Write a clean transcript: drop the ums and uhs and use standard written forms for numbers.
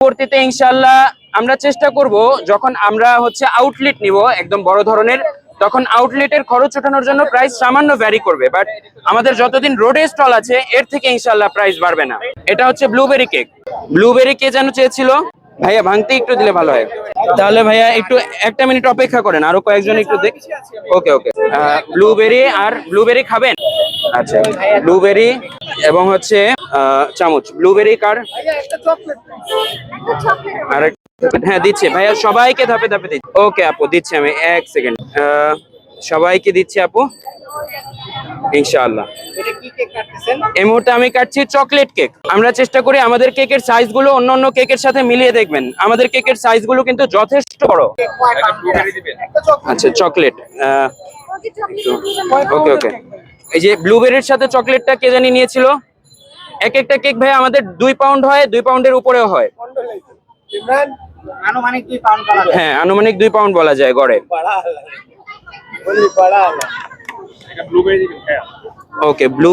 পরবর্তীতে ইনশাআল্লাহ আমরা চেষ্টা করব যখন আমরা হচ্ছে আউটলেট নিব একদম বড় ধরনের, তখন আউটলেটের খরচ ওঠানোর জন্য প্রাইস সামান্য ভ্যারি করবে, বাট আমাদের যতদিন রোডে স্টল আছে এর থেকে ইনশাআল্লাহ প্রাইস বাড়বে না। এটা হচ্ছে ব্লুবেরি কেক। ব্লুবেরি কে যেন চেয়েছিল ভাইয়া, ভাঙতে একটু দিলে ভালো হয়। তাহলে ভাইয়া একটু একটা মিনিট অপেক্ষা করেন, আরো কয়েকজন একটু দেখ। ওকে ওকে, ব্লুবেরি আর ব্লুবেরি খাবেন? আচ্ছা, ব্লুবেরি এবং হচ্ছে চামচ ব্লুবেরি কার আর হ্যাঁ দিচ্ছি ভাইয়া, সবাইকে ধাপে ধাপে দিচ্ছি। ওকে আপু দিচ্ছি আমি, এক সেকেন্ড। সবাইকে দিচ্ছি আপু ইনশাআল্লাহ। এই মুহূর্তে আমি কাটছি চকলেট কেক। আমরা চেষ্টা করি আমাদের কেকের সাইজ গুলো অন্য অন্য কেকের সাথে মিলিয়ে দেখবেন, আমাদের কেকের সাইজ গুলো কিন্তু যথেষ্ট বড়। আচ্ছা চকলেট, ওকে ওকে। এই যে ব্লুবেরির সাথে চকলেটটা কে জানি নিয়েছিল। এক একটা কেক ভাই আমাদের 2 পাউন্ড হয়, 2 পাউন্ডের উপরেও হয়। আনুমানিক 2 পাউন্ড বলা যায়। হ্যাঁ আনুমানিক 2 পাউন্ড বলা যায় গড়ে। ওকে ব্লু